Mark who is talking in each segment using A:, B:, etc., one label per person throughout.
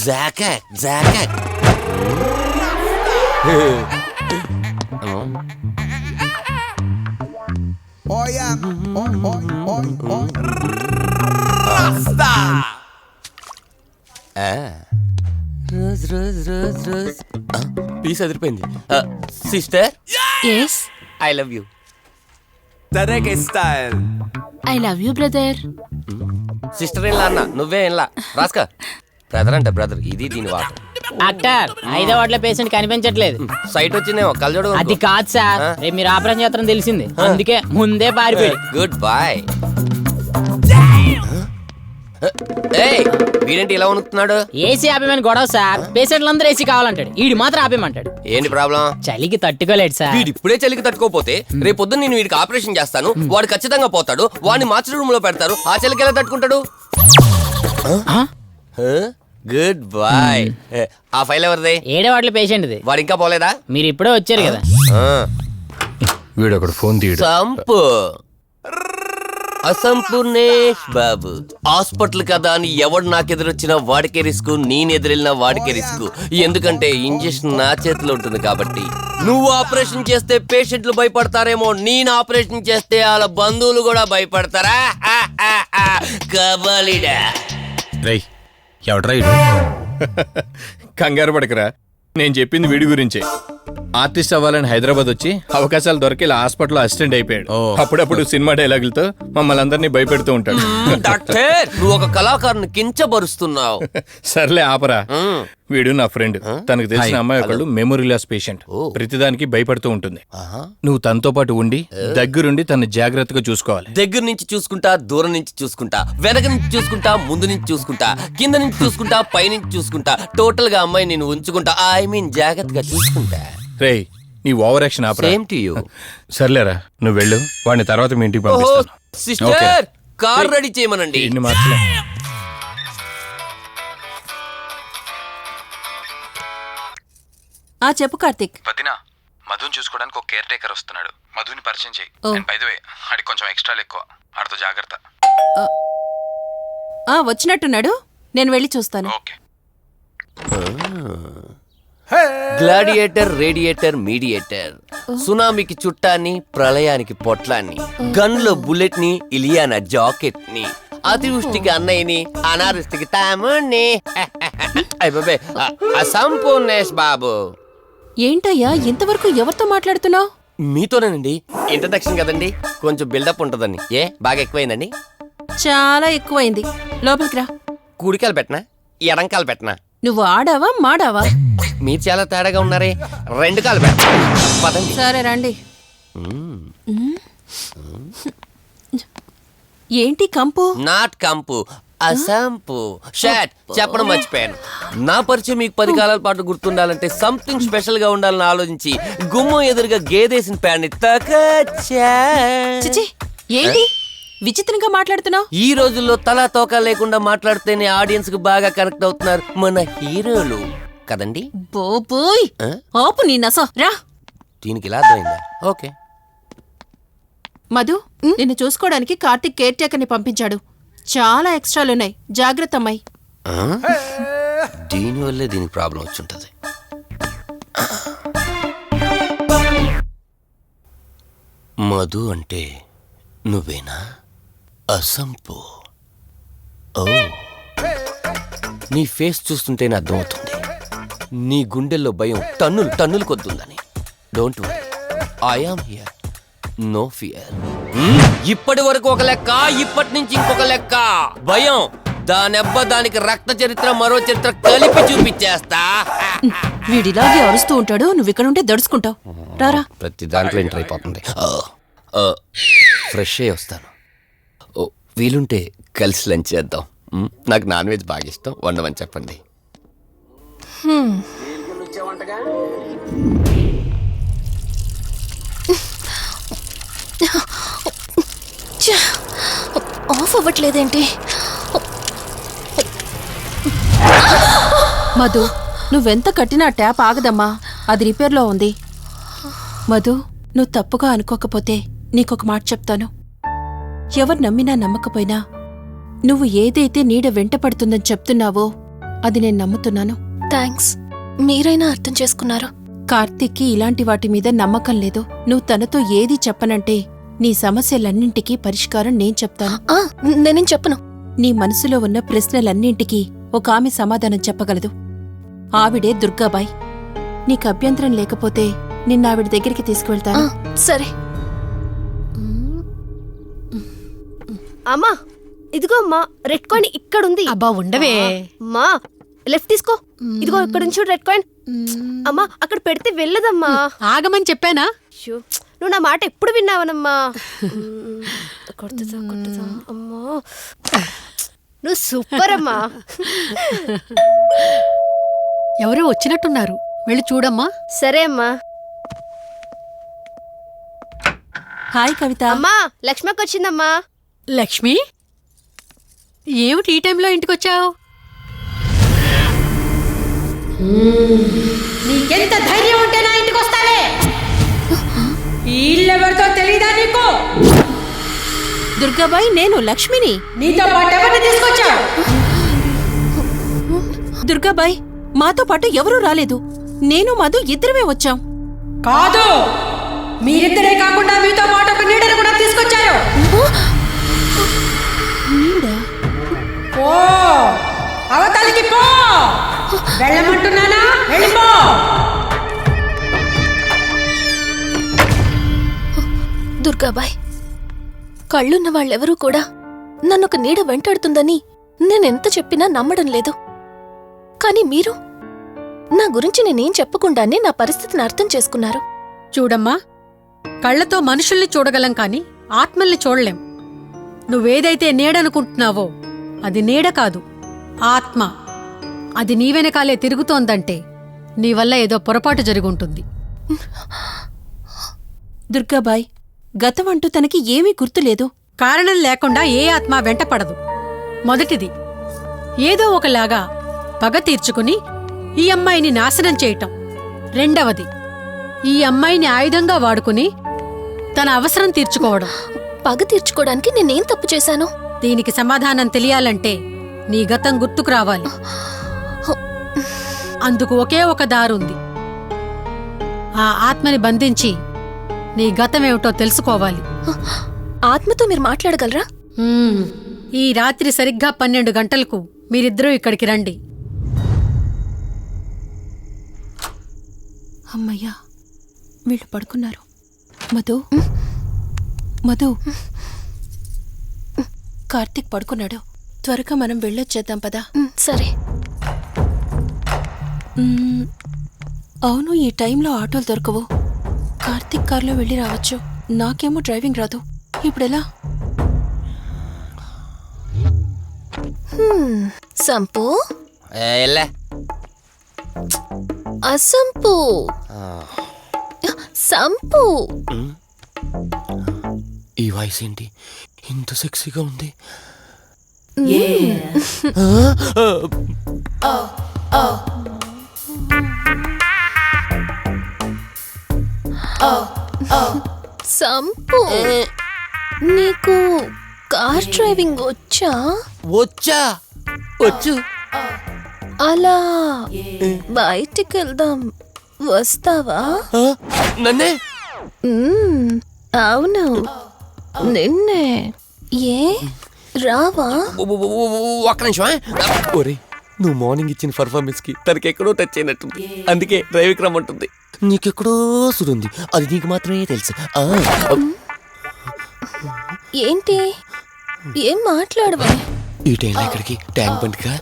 A: Jacket jacket. Rose rose rose rose. Piece అదిరిపోయింది. Sister,
B: yes
A: I love you. తరేకే style.
B: I love you brother.
A: Sister ఏం అన్న, నువ్వే ఏం రాస్కా. బ్రదర్ అంటే బ్రదర్, ఇది దీని వాటర్.
C: డాక్టర్, 5వ వార్డులో పేషెంట్ కనిపించట్లేదు.
A: సైట్ వచ్చిందేమో, కళ్ళజోడు.
C: అది కాదు సార్, రేపు మీరు ఆపరేషన్ చేస్తారని తెలిసింది, అందుకే ముందే పారిపోయి.
A: Good boy. వీడేంటి ఇలా ఉనుకుతున్నాడు?
C: ఏసీ ఆపేమని గొడవ సార్. పేషెంట్లందరూ ఏసీ కావాలంటాడు, ఈడు మాత్రం ఆపేమంటాడు.
A: ఏంటి ప్రాబ్లం?
C: చలికి తట్టుకోలేడు సార్.
A: వీడు ఇప్పుడే చలికి తట్టుకోపోతే రేపు పొద్దున్న నేను వీడికి ఆపరేషన్ చేస్తాను, వాడు ఖచ్చితంగా పోతాడు, వాడిని మార్చి రూమ్ లో పెడతారు. ఆ చలికి ఎలా తట్టుకుంటాడు? Good boy. ఆ ఫైల్ ఎవరిది?
C: 7వ వార్డులో పేషెంట్ది.
A: వాడు ఇంకా పోలేదా?
C: మీరు ఇప్పుడే వచ్చారు కదా.
D: వీడు ఒకడు ఫోన్ తీయడు.
A: సంపు అసంపూర్ణేష్ బాబు. హాస్పిటల్ కదా అని ఎవడు నాకెదురొచ్చినా వాడికే రిస్క్, నేను ఎదురెళ్ళినా వాడికే రిస్క్. ఎందుకంటే ఇంజెక్షన్ నా చేతిలో ఉంటుంది కాబట్టి. నువ్వు ఆపరేషన్ చేస్తే పేషెంట్లు భయపడతారేమో, నేను ఆపరేషన్ చేస్తే వాళ్ళ బంధువులు కూడా భయపడతారా? కబాలిడా.
D: రేయ్, ఎవడ్రా ఇడు? కంగారు పడకరా, నేను చెప్పింది వీడి గురించే. ఆర్టిస్ట్ అవ్వాలని హైదరాబాద్ వచ్చి అవకాశాలు దొరికి ఇలా హాస్పిటల్ అసిస్టెంట్ అయిపోయాడు. అప్పుడప్పుడు సినిమా డైలాగులతో మమ్మల్ని అందరినీ భయపెడుతూ ఉంటాడు.
A: డాక్టర్, నువ్వు ఒక కళాకారుని కించబరుస్తున్నావు.
D: సర్లే ఆపరా. వీడు నా ఫ్రెండ్. తనకు తెలిసిన అమ్మాయి ఒకళ్ళు మెమొరీ లాస్ పేషెంట్. ప్రతిదానికి భయపడుతూ ఉంటుంది. నువ్వు తనతో పాటు ఉండి దగ్గరుండి తను జాగ్రత్తగా చూసుకోవాలి.
A: దగ్గర నుంచి చూసుకుంటా, దూరం నుంచి చూసుకుంటా, వెనక నుంచి చూసుకుంటా, ముందు నుంచి చూసుకుంటా, కింద నుంచి చూసుకుంటా, పై నుంచి చూసుకుంటా, టోటల్ గా అమ్మాయి నేను ఉంచుకుంటా. ఐ మీన్ జాగ్రత్తగా చూసుకుంటా.
D: రేయ్, నీ over action opera.
A: Same to you.
D: సర్లేరా, నువ్వు వెళ్ళు. వాడిని తర్వాత మీ ఇంటికి పంపిస్తాను.
A: సిస్టర్, కార్ రెడీ చేయమనండి.
D: ఇన్ని మార్చలే.
B: చెప్పు కార్తిక్.
E: వదినా, మధుని చూసుకోవడానికి ఒక కేర్ టేకర్ వస్తున్నాడు. మధుని పరిచయం చేయి. బై ది వే, ఆడికి కొంచెం ఎక్స్ట్రాలు ఎక్కువ, ఆడితో జాగ్రత్త.
B: వచ్చినట్టున్నాడు, నేను వెళ్ళి చూస్తాను.
E: ఓకే.
A: Gladiator, radiator, mediator. సునామీకి చుట్టాన్ని, ప్రళయానికి పొట్లాన్ని, గన్లో బుల్లెట్ ని, ఇలియానా జాకెట్ ని, అతివృష్టికి అన్నయ్యని, అనావృష్టికి తమ్ముణ్ణి. అసంపూర్ణేష్ బాబు.
B: ఏంటయ్యా ఇంతవరకు ఎవరితో మాట్లాడుతున్నావు?
A: మీతోనేనండి. ఇంట్రడక్షన్ కదండి, కొంచెం బిల్డప్ ఉంటుందని. బాగా ఎక్కువైందండి?
B: చాలా ఎక్కువైంది. లోపలికి రా.
A: కుడికాలు పెట్టనా, ఎడంకాలు పెట్టనా?
B: నువ్వు ఆడావా మాడావా?
A: మీరు చాలా తేడాగా ఉన్నారే. 2 కాలు పెట్టనా? పదండి.
B: సరే రండి. ఏంటి కంపు?
A: నాట్ కంపు, అసంపు. షాట్ చెప్పడం మర్చిపోయాను. నా పరిచయం మీకు 10 కాలాల పాటు గుర్తుండాలంటే సంథింగ్ స్పెషల్ గా ఉండాలని ఆలోచించి గుమ్మం ఎదురుగా గేదేసిన ప్యాడ్ని తకచ్చా.
B: చిచి, ఏంటి విచిత్రంగా మాట్లాడుతున్నావు?
A: ఈ రోజుల్లో తలా తోక లేకుండా మాట్లాడితేనే ఆడియన్స్ కు బాగా కనెక్ట్ అవుతున్నారు మన హీరోలు కదండి.
B: బోబోయ్, ఆపు నీ నస. రా.
A: దీనికి ఇలా అర్థమైందా? ఓకే.
B: మధు, నిన్ను చూసుకోవడానికి కార్తిక్ కేర్ టేకర్ని పంపించాడు. చాలా ఎక్స్ట్రాలున్నాయి, జాగ్రత్త అమ్మాయి.
A: దీనివల్లే దీనికి ప్రాబ్లం వచ్చుంటది. మధు అంటే నువ్వేనా? అసంపు. ఓ, నీ ఫేస్ చూస్తుంటేనే అర్థమవుతుంది నీ గుండెల్లో భయం టన్నులు టన్నులు కొద్దుందని. Don't worry, I am here, no fear. ఇప్పటి వరకు ఒక లెక్క, ఇప్పటి నుంచి ఇంకొక లెక్క. భయం దానెబ్బ, దానికి రక్త చరిత్ర, మరో చరిత్ర కలిపి చూపించేస్తా.
B: వీడిలాగే అరుస్తూ ఉంటాడు, నువ్వు ఇక్కడ ఉంటే దడుచుకుంటావు. రారా.
A: ప్రతి దాంట్లో ఎంటర్ అయిపోతుంది. ఫ్రెష్ అయ్యి వస్తాను. వీలుంటే కలిసి లంచ్ చేద్దాం. నాకు నాన్ వెజ్ బాగా ఇష్టం, వండమని చెప్పండి.
B: ఆఫ్ అవ్వట్లేదేంటి? మధు, నువ్వెంత కట్టినా ట్యాప్ ఆగదమ్మా, అది రిపేర్లో ఉంది. మధు, నువ్వు తప్పుగా అనుకోకపోతే నీకొక మాట చెప్తాను. ఎవరు నమ్మినా నమ్మకపోయినా నువ్వు ఏదైతే నీడ వెంట పడుతుందని చెప్తున్నావో అది నేను నమ్ముతున్నాను.
F: థ్యాంక్స్, మీరైనా అర్థం చేసుకున్నారు.
B: కార్తీక్కి ఇలాంటి వాటి మీద నమ్మకం లేదు. నువ్వు తనతో ఏది చెప్పనంటే నీ సమస్యలన్నింటికీ పరిష్కారం నేను చెప్తాను.
F: నేనేం చెప్పను.
B: నీ మనసులో ఉన్న ప్రశ్నలన్నింటికీ ఒక ఆమె సమాధానం చెప్పగలదు. ఆవిడే దుర్గాబాయ్. నీకు అభ్యంతరం లేకపోతే నిన్నావిడ దగ్గరికి తీసుకువెళ్తాను.
F: సరే.
G: అమ్మా ఇదిగో అమ్మా, రెడ్ కాయిన్ ఇక్కడుంది.
H: అబ్బా ఉండవే.
G: అమ్మా లెఫ్ట్ తీసుకో. ఇదిగో ఇక్కడ నుంచి రెడ్ కాయిన్. అమ్మా అక్కడ పెడితే వెళ్ళదమ్మా.
H: ఆగమని చెప్పానా?
G: అయ్యో, నువ్వు నా మాట ఎప్పుడు విన్నావనమ్మా. కొడుతుందా అమ్మా, నువ్వు సూపర్ అమ్మా.
H: ఎవరో వచ్చినట్టున్నారు, వెళ్ళి చూడమ్మా.
G: సరే అమ్మా.
B: హాయ్ కవిత.
G: అమ్మా లక్ష్మకి వచ్చిందమ్మా.
H: లక్ష్మి, ఏమిటి ఈ టైంలో ఇంటికొచ్చావు? నీకెంత ధైర్యం ఉంటే నా ఇంటికి వస్తానే? ఇల్లెవరితో తెలీదా నీకు?
B: దుర్గాబాయ్, నేను లక్ష్మిని.
H: నీతో పాటు ఎవరిని తీసుకొచ్చావు?
B: దుర్గాబాయ్, మాతో పాటు ఎవరూ రాలేదు. నేను మధు ఇద్దరమే వచ్చాం.
H: కాదు, మీరిద్దరే కాకుండా మీతో పాటు ఒక నీడను కూడా తీసుకొచ్చారు. ఓ అవతలికి పో. వెళ్ళమంటున్నానా? వెళ్ళిపో.
F: దుర్గాబాయ్, కళ్ళున్న వాళ్ళెవరూ కూడా నన్నొక నీడ వెంటాడుతుందని నేనెంత చెప్పినా నమ్మడం లేదు. కాని మీరు నా గురించి నేనేం చెప్పకుండానే నా పరిస్థితిని అర్థం చేసుకున్నారు.
H: చూడమ్మా, కళ్ళతో మనుషుల్ని చూడగలం కాని ఆత్మల్ని చూడలేం. నువ్వేదైతే నీడనుకుంటున్నావో అది నీడ కాదు, ఆత్మ. అది నీ వెనకాలే తిరుగుతోందంటే నీ వల్ల ఏదో పొరపాటు జరుగుంటుంది.
B: దుర్గాబాయ్, గతం అంటూ తనకి ఏమీ గుర్తులేదు.
H: కారణం లేకుండా ఏ ఆత్మ వెంటపడదు. మొదటిది, ఏదో ఒకలాగా పగ తీర్చుకుని ఈ అమ్మాయిని నాశనం చేయటం. రెండవది, ఈ అమ్మాయిని ఆయుధంగా వాడుకుని తన అవసరం తీర్చుకోవడం.
F: పగ తీర్చుకోవడానికి నేనేం తప్పు చేశాను?
H: దీనికి సమాధానం తెలియాలంటే నీ గతం గుర్తుకు రావాలి. అందుకు ఒకే ఒక దారుంది. ఆ ఆత్మని బంధించి నీ గతమేమిటో తెలుసుకోవాలి.
F: ఆత్మతో మీరు మాట్లాడగలరా?
H: ఈ రాత్రి సరిగ్గా 12 గంటలకు మీరిద్దరూ ఇక్కడికి రండి.
B: అమ్మయ్యా, వీళ్ళు పడుకున్నారు. మధు, మధు, కార్తీక్ పడుకున్నాడు. త్వరగా మనం వెళ్ళొచ్చేద్దాం పదా.
F: సరే.
B: అవును, ఈ టైంలో ఆటోలు దొరకవు. కార్తీక్ కార్లో వెళ్ళి రావచ్చు. నాకేమో డ్రైవింగ్ రాదు. ఇప్పుడెలా?
F: సంపు,
A: ఎల్లే
F: అసంపు, సంపు.
A: ఈ వాయిస్ ఏంటి ఇంత సెక్సీగా ఉంది?
F: సంపు, నీకు కార్ డ్రైవింగ్ వచ్చా?
A: వచ్చా, వచ్చు.
F: అలా బయటికి వెళ్దాం, వస్తావా?
A: నన్నే?
F: అవును, నిన్నే. ఏ రావా?
A: ఒక్క నిమిషం. ఒరే, నువ్వు మార్నింగ్ ఇచ్చిన పర్ఫార్మెన్స్ కి తనకి ఎక్కడో టచ్ అయినట్టుంది. అందుకే డ్రైవింగ్ రమ్మంటుంది. నీకెక్కడో సురుంది, అది నీకు మాత్రమే తెలుసు.
F: ఏంటి, ఏం మాట్లాడవా?
A: ఈ టైంలో ఎక్కడికి? ట్యాంక్ బండ్కా?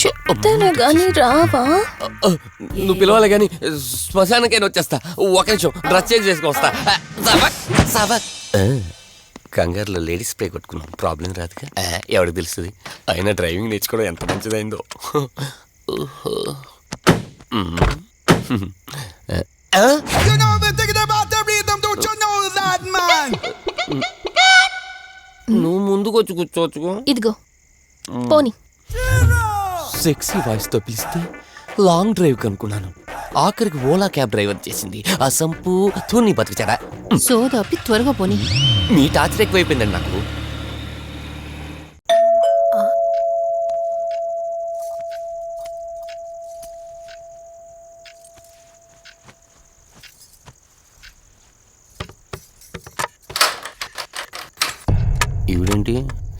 F: చెప్తాను గాని రావా?
A: నువ్వు పిలవాలి గాని శ్మశానకైనా వచ్చేస్తా. ఒక నిమిషం, డ్రెస్ చేంజ్ చేసుకుని వస్తా. కంగారులో లేడీస్ స్ప్రే కొట్టుకున్నాం, ప్రాబ్లం రాదుగా. ఎవరికి తెలుస్తుంది? అయినా డ్రైవింగ్ నేర్చుకోవడం ఎంత మంచిదైందో. నువ్వు ముందుకు వచ్చి కూర్చోవచ్చు.
F: ఇదిగో పోనీ.
A: సెక్సీ వాయిస్ తో పిలిస్తే లాంగ్ డ్రైవ్ కనుక్కున్నాను. ఆఖరికి ఓలా క్యాబ్ డ్రైవర్ చేసింది ఆ సంపు. తూని బతికిచాడా?
B: సోదాపి త్వరగా పోనీ.
A: మీ టార్చర్ ఎక్కువైపోయిందండి నాకు.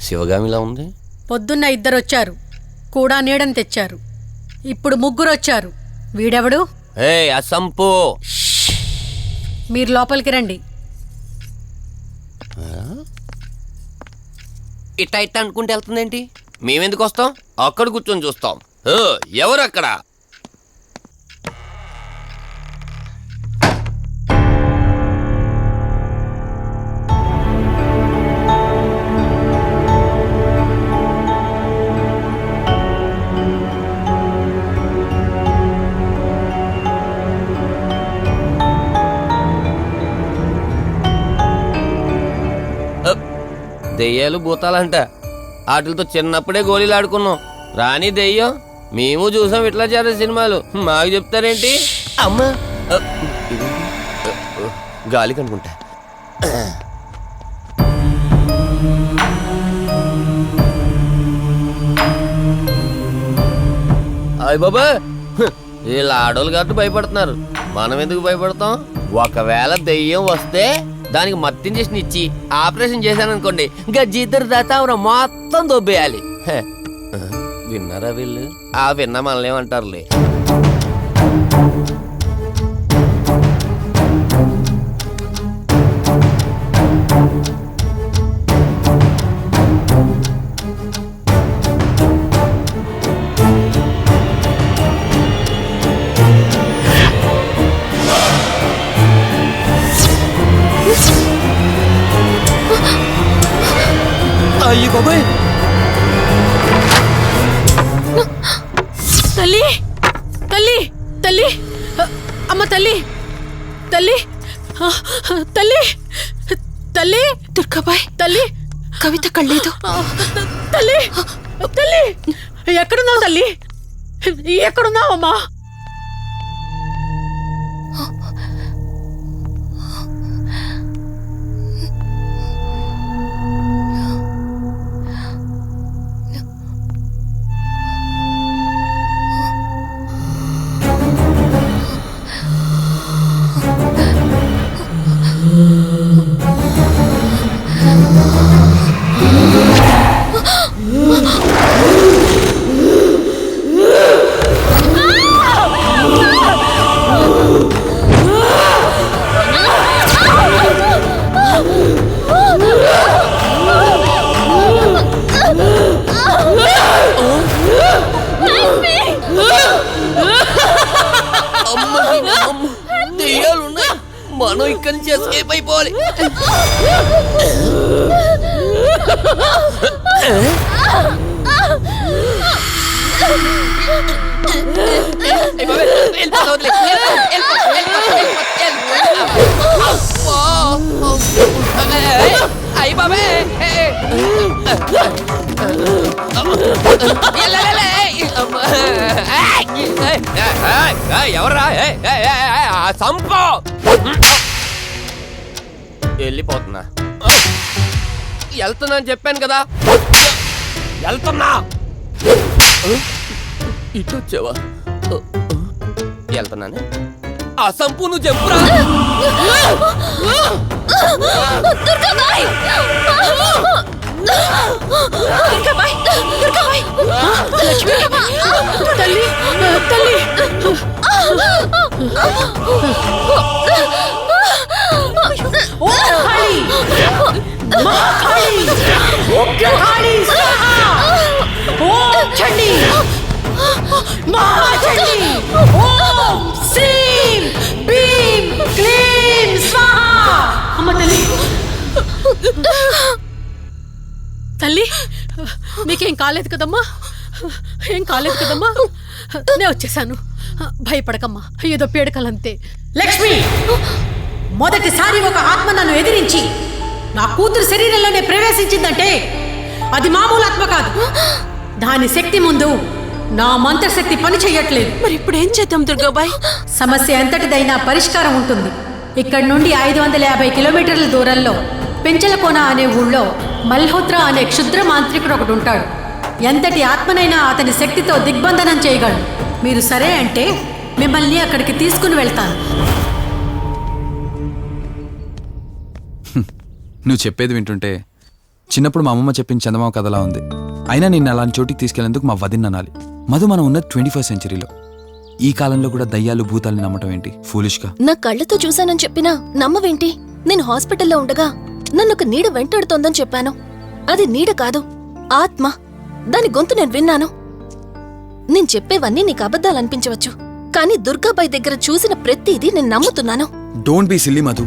A: శివగామిలా ఉంది.
H: పొద్దున్న 2 వచ్చారు, కూడా నీడని తెచ్చారు. ఇప్పుడు 3 వచ్చారు. వీడెవడు?
A: ఏ అసంపు.
H: మీరు లోపలికి రండి.
A: ఇట్ట ఇట్ట అనుకుంటే వెళ్తుందేంటి? మేమెందుకు వస్తాం? అక్కడ కూర్చొని చూస్తాం. ఎవరు అక్కడ? దెయ్యాలు భూతాలంట. వాటితో చిన్నప్పుడే గోళీలు ఆడుకున్నాం. రాని దెయ్యం మేము చూసాం ఇట్లా చేరే సినిమాలు. మాకు చెప్తారేంటి? అమ్మా గాలి కనుకుంటా. అయ్య బాబా, వీళ్ళు ఆడోళ్ళు కాబట్టి భయపడుతున్నారు. మనం ఎందుకు భయపడతాం? ఒకవేళ దెయ్యం వస్తే దానికి మత్తు ఇంజెక్షన్ ఇచ్చి ఆపరేషన్ చేశాననుకోండి, ఇంకా జీతరు దాతావరా మొత్తం దొబ్బేయాలి. విన్నారా వీళ్ళు? విన్నా మనల్ని ఏమంటారులే. అయ్యి బాబాయ్,
H: తల్లి తల్లి తల్లి అమ్మ తల్లి తల్లి తల్లి తల్లి
B: దుర్గాబాయ్,
H: తల్లి
B: కవిత కళ్ళేదు.
H: తల్లి తల్లి ఎక్కడున్నావు తల్లి? ఎక్కడున్నావమ్మా?
A: దెయ్యాలున్నాయి, మనం ఇక్కడి నుంచి ఎస్కేప్ అయిపోవాలి. అయ్యి బాబే, ఎవర్రా? సంపో. వెళ్ళిపోతున్నా. వెళ్తున్నా అని చెప్పాను కదా. వెళ్తున్నా. ఇటు వచ్చావా? వెళ్తున్నాను. ఆ సంపు నువ్వు చెప్పురా.
F: దుర్గాబాయ్! దుర్గాబాయ్! దుర్గాబాయ్!
H: తల్లి తల్లి ఓ కాళీ, మా కాళీ, ఉగ్ర కాళీ స్వాహా! ఓం చండీ, మహాచండీ, ఓం శ్రీం భీం క్లీం స్వాహా! అమ్మ తల్లి తల్లి, మీకేం కాలేదు కదమ్మా? ఏం కాలేదు కదమ్మా? నేను వచ్చేసాను, భయపడకమ్మా. ఏదో పీడకలంతే. లక్ష్మి, మొదటిసారి ఒక ఆత్మ నన్ను ఎదిరించి నా కూతురు శరీరంలోనే ప్రవేశించిందంటే అది మామూలు ఆత్మ కాదు. దాని శక్తి ముందు నా మంత్రశక్తి పని చెయ్యట్లేదు.
B: మరి ఇప్పుడు ఏం చేద్దాం దుర్గాబాయ్?
H: సమస్య ఎంతటిదైనా పరిష్కారం ఉంటుంది. ఇక్కడ నుండి 550 కిలోమీటర్ల దూరంలో పెంచలకోన అనే ఊళ్ళో మల్హోత్రా అనే క్షుద్ర మాంత్రికుడు ఒకడు ఉంటాడు. ఎంతటి ఆత్మనైనా అతని శక్తితో దిగ్బంధనం చేయగలడు. మీరు సరే అంటే మిమ్మల్ని అక్కడికి తీసుకుని వెళ్తాను.
E: నువ్వు చెప్పేది వింటుంటే
I: చిన్నప్పుడు మా అమ్మమ్మ చెప్పిన చందమామ కథలా ఉంది. అయినా నిన్ను అలాంటి చోటికి తీసుకెళ్లేందుకు మా వదిన అనాలి. మధు, మనం ఉన్నది 21st సెంచరీలో. ఈ కాలంలో కూడా దయ్యాలు భూతాల్ని నమ్మటం ఏంటి? ఫూలిష్గా.
F: నా కళ్ళతో చూశానని చెప్పినా నమ్మవేంటి? నేను హాస్పిటల్లో ఉండగా నన్నొక నీడ వెంటాడుతోందని చెప్పాను. అది నీడ కాదు, ఆత్మ. దాని గొంతు నేను విన్నాను. నేను చెప్పేవన్నీ నీకు అబద్ధాలనిపించవచ్చు, కానీ దుర్గాబాయ్ దగ్గర చూసిన ప్రతిదీ నేను నమ్ముతున్నాను.
I: Don't be silly Madhu.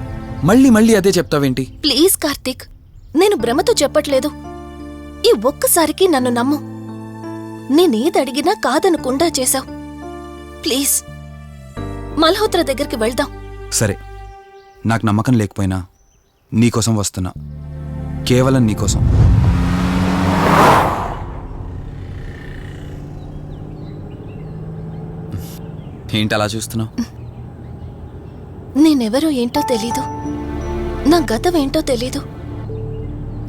I: మళ్ళీ మళ్ళీ అదే చెప్తావేంటి?
F: ప్లీజ్ కార్తీక్, నేను భ్రమతో చెప్పట్లేదు. ఈ ఒక్కసారికి నన్ను నమ్ము. నేనేదడిగినా కాదనకుండా చేశావు. ప్లీజ్, మల్హోత్రా దగ్గరికి వెళ్దాం.
I: సరే, నాకు నమ్మకం లేకపోయినా నీకోసం వస్తున్నా. కేవలం నీకోసం. ఏంటి అలా చూస్తున్నావు?
F: నేనెవరో ఏంటో తెలీదు, నా గతం ఏంటో తెలీదు.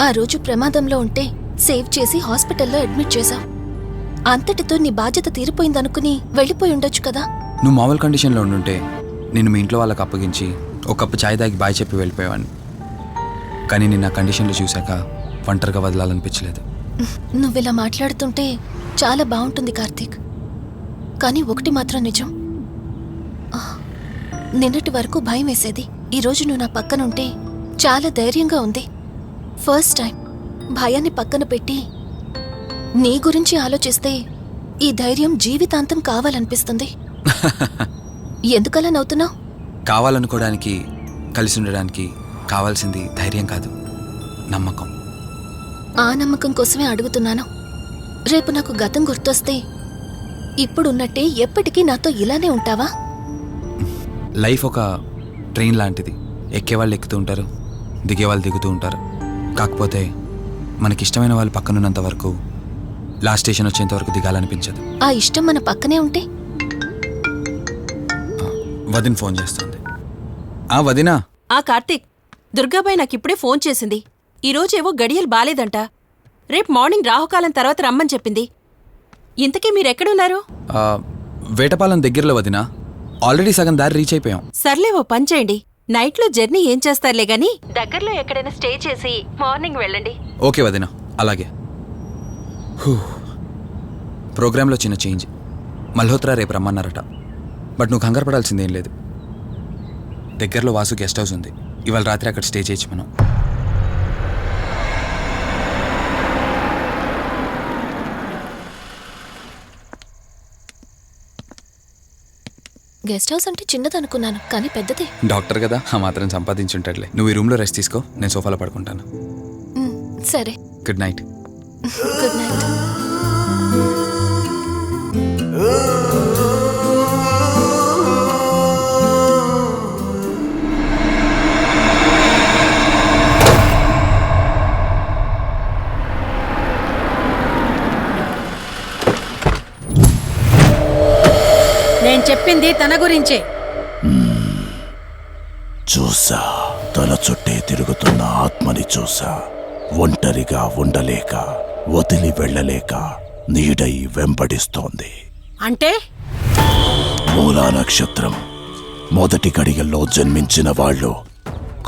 F: ఆ రోజు ప్రమాదంలో ఉంటే సేవ్ చేసి హాస్పిటల్లో అడ్మిట్ చేశావు. అంతటితో నీ బాధ్యత తీరిపోయిందనుకుని వెళ్ళిపోయి ఉండొచ్చు కదా.
I: నువ్వు మామూలు కండిషన్లో ఉండుంటే నేను మీ ఇంట్లో వాళ్ళకి అప్పగించి ఒక కప్పు ఛాయ్ తాగి బాయ్ చెప్పి వెళ్ళిపోయేవాడిని. కానీ నేను ఆ కండిషన్లో చూశాక ఒంటరిగా వదలాలనిపించలేదు.
F: నువ్విలా మాట్లాడుతుంటే చాలా బాగుంటుంది కార్తీక్. కానీ ఒకటి మాత్రం నిజం, నిన్నటి వరకు భయం వేసేది. ఈరోజు నువ్వు నా పక్కనుంటే చాలా ధైర్యంగా ఉంది. ఫస్ట్ టైం భయాన్ని పక్కన పెట్టి నీ గురించి ఆలోచిస్తే ఈ ధైర్యం జీవితాంతం కావాలనిపిస్తుంది. ఎందుకలా నవ్వుతున్నావు?
I: కావాలనుకోవడానికి, కలిసి ఉండడానికి కావాల్సింది ధైర్యం కాదు, నమ్మకం.
F: ఆ నమ్మకం కోసమే అడుగుతున్నాను. రేపు నాకు గతం గుర్తొస్తే ఇప్పుడున్నట్టే ఎప్పటికీ నాతో ఇలానే ఉంటావా?
I: లైఫ్ ఒక ట్రైన్ లాంటిది. ఎక్కేవాళ్ళు ఎక్కుతూ ఉంటారు, దిగేవాళ్ళు దిగుతూ ఉంటారు. కాకపోతే మనకిష్టమైన వాళ్ళు పక్కనున్నంత వరకు, లాస్ట్ స్టేషన్ వచ్చేంత వరకు దిగాలనిపించదు.
F: ఆ ఇష్టం మన పక్కనే ఉంటే?
I: వదిన ఫోన్ చేస్తుంది. వదినా.
B: కార్తీక్, దుర్గాబాయ్ నాకిప్పుడే ఫోన్ చేసింది. ఈరోజేవో గడియలు బాలేదంట. రేపు మార్నింగ్ రాహుకాలం తర్వాత రమ్మని చెప్పింది. ఇంతకీ మీరెక్కడున్నారు?
I: వేటపాలెం దగ్గరలో వదినా. ఆల్రెడీ సగం దారి రీచ్ అయిపోయాం.
B: సర్లే, ఓ పని చేయండి. నైట్లో జర్నీ ఏం చేస్తారులే గాని దగ్గరలో ఎక్కడైనా స్టే చేసి మార్నింగ్ వెళ్ళండి.
I: ఓకే వదినా, అలాగే. ప్రోగ్రాంలో చిన్న చేంజ్. మల్హోత్రా రేపు రమ్మన్నారట. బట్ నువ్వు కంగారు పడాల్సిందేం లేదు. దగ్గరలో వాసు గెస్ట్ హౌస్ ఉంది. ఇవాళ రాత్రి అక్కడ స్టే చేయొచ్చు మనం.
F: గెస్ట్ హౌస్ అంటే చిన్నదనుకున్నాను, కానీ పెద్దదే.
I: డాక్టర్ కదా, ఆ మాత్రం సంపాదించుంటాడులే. నువ్వు ఈ రూమ్లో రెస్ట్ తీసుకో, నేను సోఫాలో పడుకుంటాను.
F: సరే,
I: గుడ్ నైట్.
F: Good night.
H: నేను చెప్పింది తన గురించే.
J: చూసా, తన చుట్టే తిరుగుతున్న ఆత్మని చూసా. ఒంటరిగా ఉండలేక, వదిలి వెళ్ళలేక నీడై వెంబడిస్తోంది.
H: అంటే
J: మూలా నక్షత్రం మొదటి గడియల్లో జన్మించిన వాళ్ళు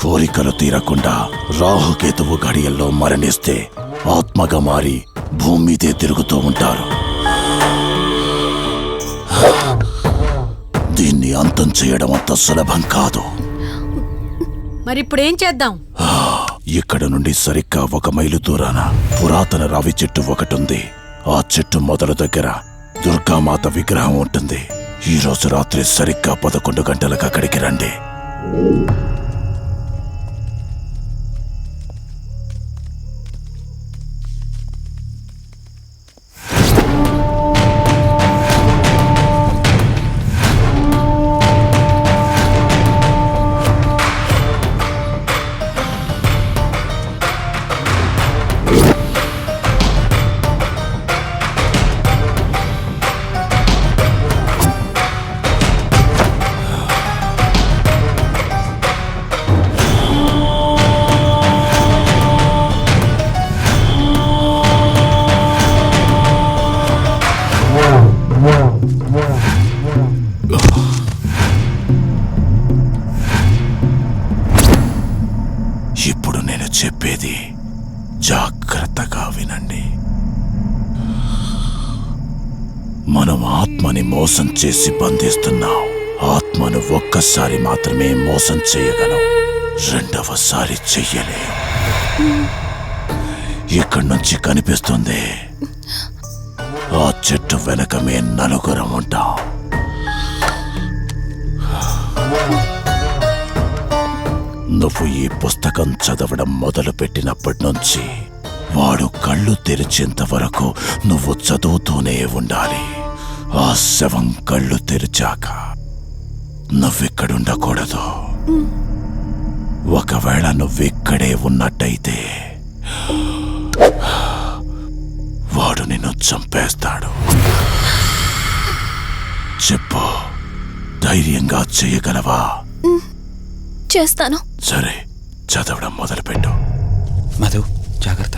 J: కోరికలు తీరకుండా రాహుకేతువు గడియల్లో మరణిస్తే ఆత్మగా మారి భూమి మీదే తిరుగుతూ ఉంటారు. దీన్ని అంతం చేయడం అంత సులభం కాదు.
H: మరిప్పుడేం చేద్దాం?
J: ఇక్కడ నుండి సరిగ్గా 1 మైలు దూరాన పురాతన రావి చెట్టు ఒకటుంది. ఆ చెట్టు మొదలు దగ్గర దుర్గామాత విగ్రహం ఉంటుంది. ఈ రోజు రాత్రి సరిగ్గా 11 గంటలకు అక్కడికి రండి. మనం ఆత్మని మోసం చేసి బంధిస్తున్నాం. ఆత్మను ఒక్కసారి మాత్రమే మోసం చేయగలం, రెండవసారి చెయ్యలేం. ఇక్కడి నుంచి కనిపిస్తుంది, ఆ చెట్టు వెనక మే నలుగురం ఉంటాం. నువ్వు ఈ పుస్తకం చదవడం మొదలుపెట్టినప్పటి నుంచి వాడు కళ్ళు తెరిచేంత వరకు నువ్వు చదువుతూనే ఉండాలి. ఆ శవం కళ్ళు తెరిచాక నువ్విక్కడుండకూడదు. ఒకవేళ నువ్విక్కడే ఉన్నట్టయితే వాడు నిన్ను చంపేస్తాడు. చెప్పు, ధైర్యంగా చేయగలవా?
F: చేస్తాను.
J: సరే, చదవడం మొదలుపెట్టు.
I: మధు, జాగ్రత్త.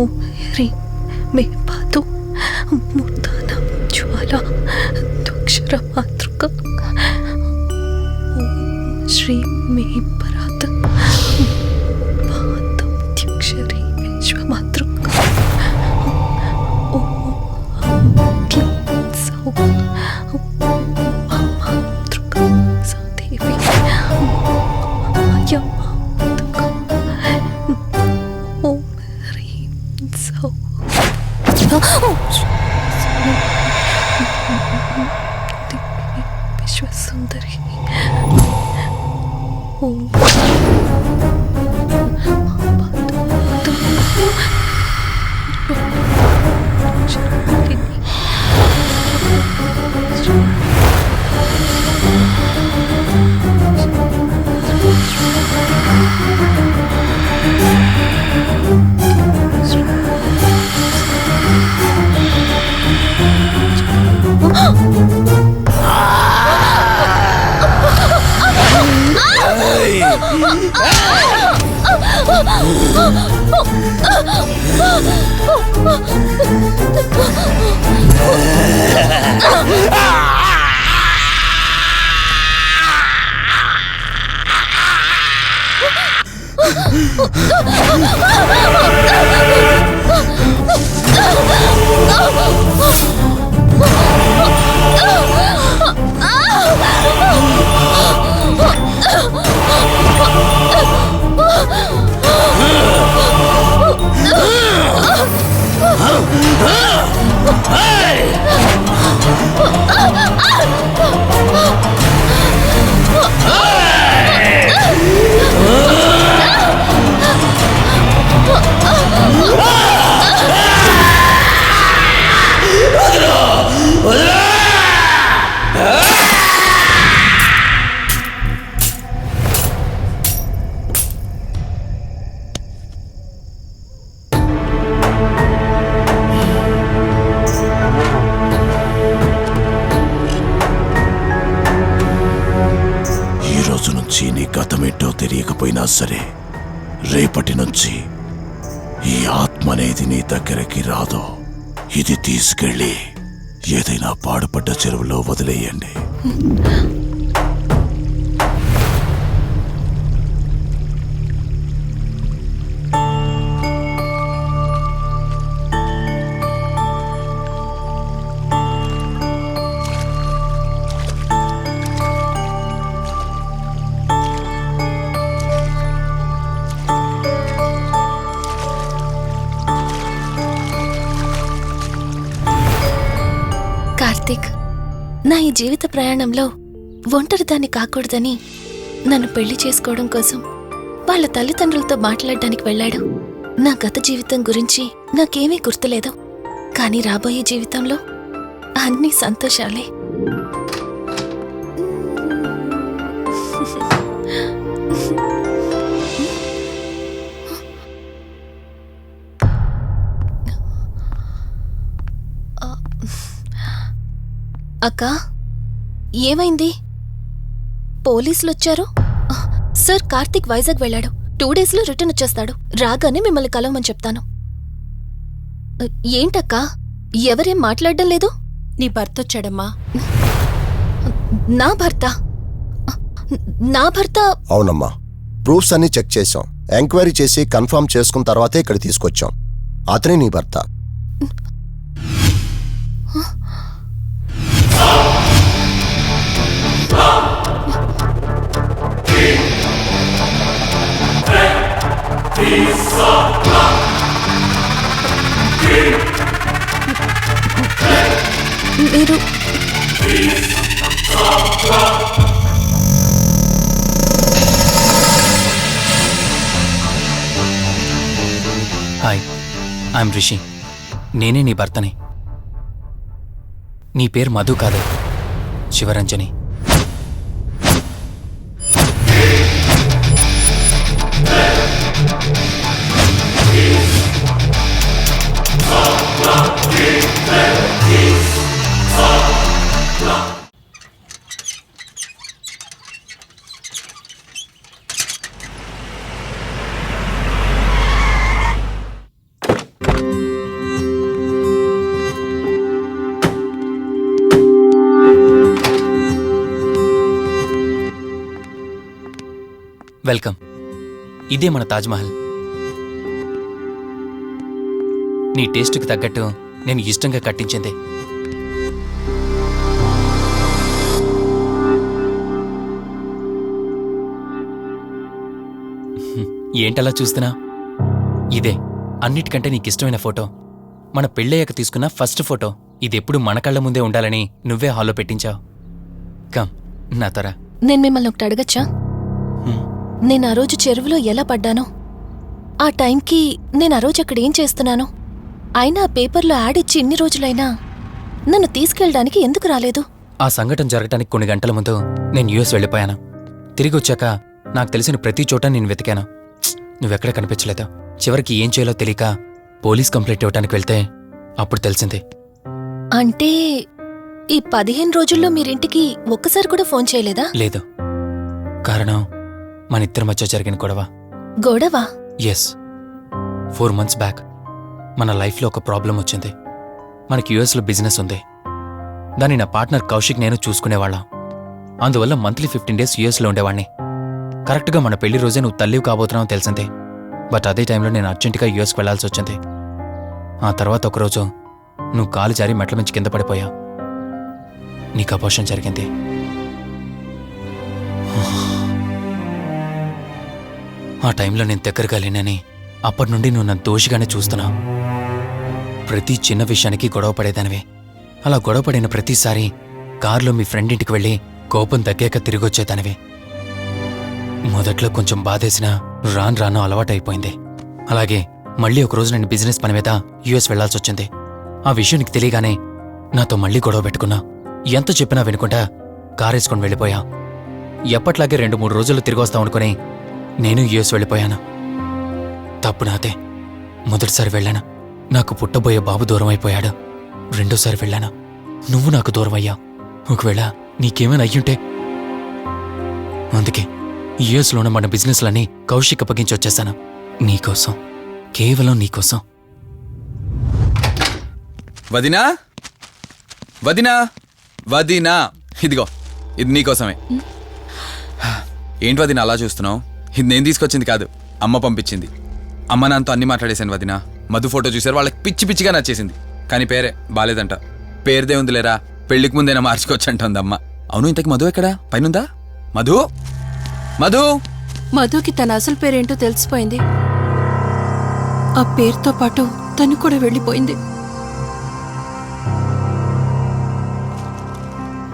F: ఓం హ్రీం మే పాతు మూర్ధాన జ్వాల దుక్షర మాతృక. ఓం శ్రీం మే పరాత్ పాతం త్యక్షరీ విశ్వమాతృక. ఓం క్లీం సౌ మాతృక సాదేవి యమాతృక. ఓం హ్రీం సౌ విశ్వసుందరి. ఓం
J: గతమేంటో తెలియకపోయినా సరే, రేపటి నుంచి ఈ ఆత్మ అనేది నీ దగ్గరికి రాదు. ఇది తీసుకెళ్ళి ఏదైనా పాడుపడ్డ చెరువులో వదిలేయండి.
F: కార్తీక్, నా ఈ జీవిత ప్రయాణంలో ఒంటరిదాన్ని కాకూడదని నన్ను పెళ్లి చేసుకోవడం కోసం వాళ్ళ తల్లిదండ్రులతో మాట్లాడడానికి వెళ్ళాడు. నా గత జీవితం గురించి నాకేమీ గుర్తులేదు, కానీ రాబోయే జీవితంలో అన్ని సంతోషాలే. అక్కా, ఏమైంది? పోలీసులు వచ్చారు. సార్, కార్తీక్ వైజాగ్ వెళ్ళాడు. 2 డేస్లో రిటర్న్ వచ్చేస్తాడు. రాగానే మిమ్మల్ని కలవమని చెప్తాను. ఏంటక్కా, ఎవరేం మాట్లాడడం లేదు?
B: నీ భర్త వచ్చాడమ్మా.
F: నా భర్త? నా భర్త?
K: అవునమ్మా, ప్రూఫ్స్ అన్ని చెక్ చేశాం. ఎంక్వైరీ చేసి కన్ఫర్మ్ చేసుకున్న తర్వాతే ఇక్కడ తీసుకొచ్చాం. అతనే నీ భర్త.
F: మీరు
I: హాయ్, ఐఎమ్ రిషి. నేనే నీ భర్తని. నీ పేరు మధు కాదు, శివరంజని. వెల్కమ్. ఇదే మన తాజ్మహల్. నీ టేస్ట్కి తగ్గట్టు నేను ఇష్టంగా కట్టించింది. ఏంటలా చూస్తున్నా? ఇదే అన్నిటికంటే నీకిష్టమైన ఫోటో. మన పెళ్ళయ్యాక తీసుకున్న ఫస్ట్ ఫోటో. ఇదెప్పుడు మన కళ్ళ ముందే ఉండాలని నువ్వే హాల్లో పెట్టించావు. కమ్ నా తర.
F: నేను మిమ్మల్ని ఒకటి అడగచ్చా? నేను ఆ రోజు చెరువులో ఎలా పడ్డానో, ఆ టైంకి నేను ఆ రోజు అక్కడ ఏం చేస్తున్నాను, అయినా ఆ పేపర్లో యాడ్ ఇచ్చి ఇన్ని రోజులైనా నన్ను తీసుకెళ్ళడానికి ఎందుకు రాలేదు?
I: ఆ సంఘటన జరగటానికి కొన్ని గంటల ముందు నేను యుఎస్ వెళ్ళిపోయాను. తిరిగి వచ్చాక నాకు తెలిసిన ప్రతి చోట నేను వెతికాను. నువ్వెక్కడ కనిపించలేదు. చివరికి ఏం చేయాలో తెలియక పోలీస్ కంప్లైంట్ ఇవ్వడానికి వెళ్తే అప్పుడు తెలిసింది.
F: అంటే ఈ 15 రోజుల్లో మీరింటికి ఒక్కసారి కూడా ఫోన్ చేయలేదా?
I: లేదు. కారణం మన ఇద్దరి మధ్య జరిగిన గొడవ.
F: గొడవ?
I: ఎస్. 4 months బ్యాక్ మన లైఫ్లో ఒక ప్రాబ్లం వచ్చింది. మనకి యుఎస్లో బిజినెస్ ఉంది. దాన్ని నా పార్ట్నర్ కౌశిక్ నేను చూసుకునేవాళ్ళం. అందువల్ల మంత్లీ 15 days యుఎస్లో ఉండేవాణ్ణి. కరెక్ట్గా మన పెళ్లి రోజే నువ్వు తల్లివి కాబోతున్నావు తెలిసిందే. బట్ అదే టైంలో నేను అర్జెంటుగా యుఎస్కి వెళ్లాల్సి వచ్చింది. ఆ తర్వాత ఒకరోజు నువ్వు కాలు జారి మెట్ల మించి కింద పడిపోయావు. నీకు అబార్షన్ జరిగింది. ఆ టైంలో నేను దగ్గరగా లేనని అప్పటి నుండి నువ్వు నన్ను దోషిగానే చూస్తున్నావు. ప్రతి చిన్న విషయానికి గొడవ పడేదానివే. అలా గొడవ పడిన ప్రతిసారి కారులో మీ ఫ్రెండ్ ఇంటికి వెళ్ళి కోపం తగ్గాక తిరిగొచ్చేదానివే. మొదట్లో కొంచెం బాధేసినా రాను అలవాటైపోయింది. అలాగే మళ్ళీ ఒకరోజు నేను బిజినెస్ పని మీద యుఎస్ వెళ్లాల్సి వచ్చింది. ఆ విషయం నీకు తెలియగానే నాతో మళ్ళీ గొడవ పెట్టుకున్నా. ఎంత చెప్పినా వినుకుంటా కారేసుకొని వెళ్ళిపోయా. ఎప్పట్లాగే 2-3 రోజులు తిరిగి వస్తావు అనుకుని నేను యుఎస్ వెళ్ళిపోయాను. తప్పు నాదే. మొదటిసారి వెళ్ళాను, నాకు పుట్టబోయే బాబు దూరం అయిపోయాడు. రెండోసారి వెళ్ళాను, నువ్వు నాకు దూరం అయ్యా. ఒకవేళ నీకేమైనా అయ్యుంటే. అందుకే యుఎస్లోనే మన బిజినెస్లన్నీ కౌశిక్ అప్పగించి వచ్చేసాను. నీకోసం, కేవలం నీకోసం. వదినా, వదినా, వదినా, ఇదిగో ఇది నీకోసమే. ఏంటి వదినా అలా చూస్తున్నావు? ఇది నేను తీసుకొచ్చింది కాదు, అమ్మ పంపించింది. అమ్మ నాన్నతో అన్ని మాట్లాడేశాను వదినా. మధు ఫోటో చూశారు, వాళ్ళకి పిచ్చి పిచ్చిగా నచ్చేసింది. కానీ పేరే బాలేదంట. పేరుదే ఉందిలేరా, పెళ్లికి ముందైనా మార్చుకోవచ్చు అంటుంది అమ్మ. అవును, ఇంతకి మధు ఎక్కడా? పైనుందా? మధు, మధు.
B: మధుకి తన అసలు పేరేంటో తెలిసిపోయింది. ఆ పేరుతో పాటు తను కూడా వెళ్ళిపోయింది.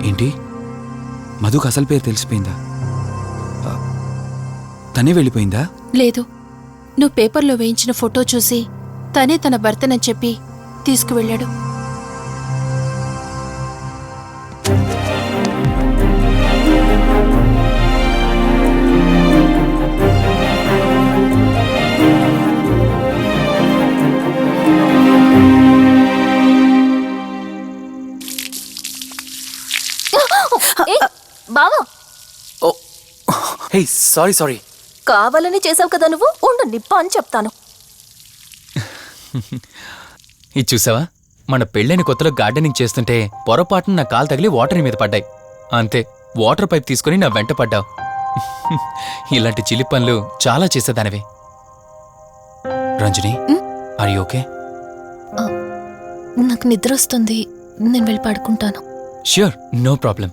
I: ఏంటి, మధుకు అసలు పేరు తెలిసిపోయిందా? తనే వెళ్ళిపోయిందా?
B: లేదు, నువ్వు పేపర్లో వేయించిన ఫోటో చూసి తనే తన భర్తనని చెప్పి తీసుకువెళ్ళాడు.
F: బావా,
I: హే, సారీ.
F: కావాలని చేసావు కదా నువ్వు. ఉండు, నిప్ప అని చెప్తాను.
I: ఇది చూసావా? మన పెళ్ళైన కొత్తలో గార్డెనింగ్ చేస్తుంటే పొరపాటున నా కాలు తగిలి వాటర్ మీద పడ్డాయి. అంతే, వాటర్ పైప్ తీసుకుని నా వెంట పడ్డావు. ఇలాంటి చిలి పనులు చాలా చేసేదానివి. Ranjani are you okay?
F: నాకు నిద్ర వస్తుంది, నేను వెళ్ళి పడుకుంటాను.
I: Sure, no problem.